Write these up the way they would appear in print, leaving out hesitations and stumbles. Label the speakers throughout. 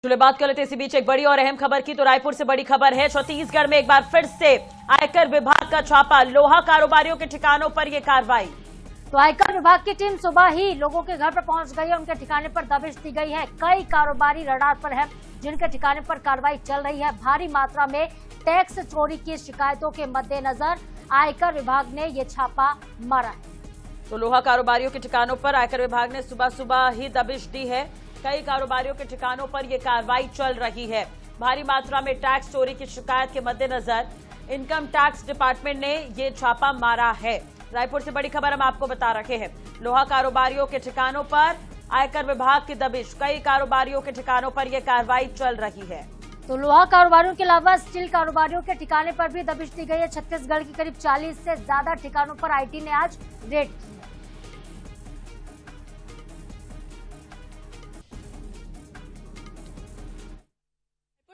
Speaker 1: चलिए बात कर लेते हैं इसी बीच एक बड़ी और अहम खबर की। तो रायपुर से बड़ी खबर है, छत्तीसगढ़ में एक बार फिर से आयकर विभाग का छापा, लोहा कारोबारियों के ठिकानों पर यह कार्रवाई।
Speaker 2: तो आयकर विभाग की टीम सुबह ही लोगों के घर पर पहुंच गई है, उनके ठिकाने पर दबिश दी गई है। कई कारोबारी रडार पर हैं, जिनके ठिकाने पर कार्रवाई चल रही है। भारी मात्रा में टैक्स चोरी की शिकायतों के मद्देनजर आयकर विभाग ने ये छापा मारा है।
Speaker 1: तो लोहा कारोबारियों के ठिकानों पर आयकर विभाग ने सुबह सुबह ही दबिश दी है। कई कारोबारियों के ठिकानों पर यह कार्रवाई चल रही है। भारी मात्रा में टैक्स चोरी की शिकायत के मद्देनजर इनकम टैक्स डिपार्टमेंट ने ये छापा मारा है। रायपुर से बड़ी खबर हम आपको बता रहे हैं, लोहा कारोबारियों के ठिकानों पर आयकर विभाग की दबिश, कई कारोबारियों के ठिकानों पर यह कार्रवाई चल रही है।
Speaker 2: तो लोहा कारोबारियों के अलावा स्टील कारोबारियों के ठिकाने पर भी दबिश दी गई है। छत्तीसगढ़ की करीब 40 से ज्यादा ठिकानों पर आईटी ने आज रेड की।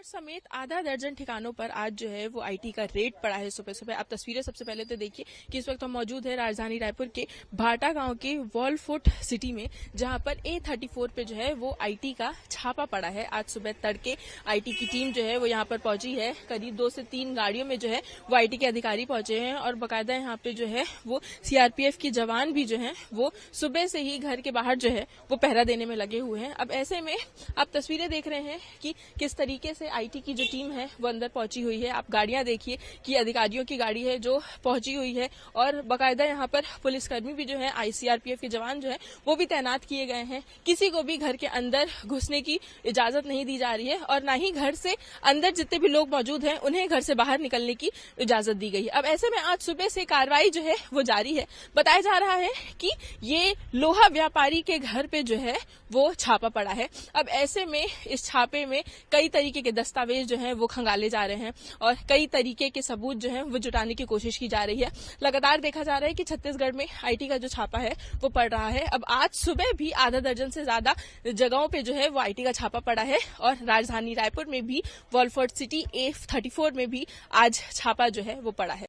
Speaker 3: समेत आधा दर्जन ठिकानों पर आज जो है वो आईटी का रेड पड़ा है सुबह सुबह। आप तस्वीरें सबसे पहले तो देखिए कि इस वक्त हम मौजूद है राजधानी रायपुर के भाटा गांव के वॉलफुट सिटी में, जहां पर A34 पे जो है वो आईटी का छापा पड़ा है। आज सुबह तड़के आईटी की टीम जो है वो यहां पर पहुंची है। करीब 2 से 3 गाड़ियों में जो है वो आईटी के अधिकारी पहुंचे हैं और बाकायदा यहाँ पे जो है वो सीआरपीएफ के जवान भी जो है वो सुबह से ही घर के बाहर जो है वो पहरा देने में लगे हुए हैं। अब ऐसे में आप तस्वीरें देख रहे हैं कि किस तरीके से आईटी की जो टीम है वो अंदर पहुंची हुई है। आप गाड़ियां देखिए कि अधिकारियों की गाड़ी है जो पहुंची हुई है और बाकायदा यहाँ पर पुलिसकर्मी भी जो है, आईसीआरपीएफ के जवान जो है वो भी तैनात किए गए हैं। किसी को भी घर के अंदर घुसने की इजाजत नहीं दी जा रही है और न ही घर से अंदर जितने भी लोग मौजूद हैं उन्हें घर से बाहर निकलने की इजाजत दी गई है। अब ऐसे में आज सुबह से कार्रवाई जो है वो जारी है। बताया जा रहा है कि ये लोहा व्यापारी के घर पे जो है वो छापा पड़ा है। अब ऐसे में इस छापे में कई तरीके के दस्तावेज जो हैं वो खंगाले जा रहे हैं और कई तरीके के सबूत जो हैं वो जुटाने की कोशिश की जा रही है। लगातार देखा जा रहा है कि छत्तीसगढ़ में आईटी का जो छापा है वो पड़ रहा है। अब आज सुबह भी आधा दर्जन से ज्यादा जगहों पे जो है वो आईटी का छापा पड़ा है और राजधानी रायपुर में भी वॉलफोर्ट सिटी A34 में भी आज छापा जो है वो पड़ा है।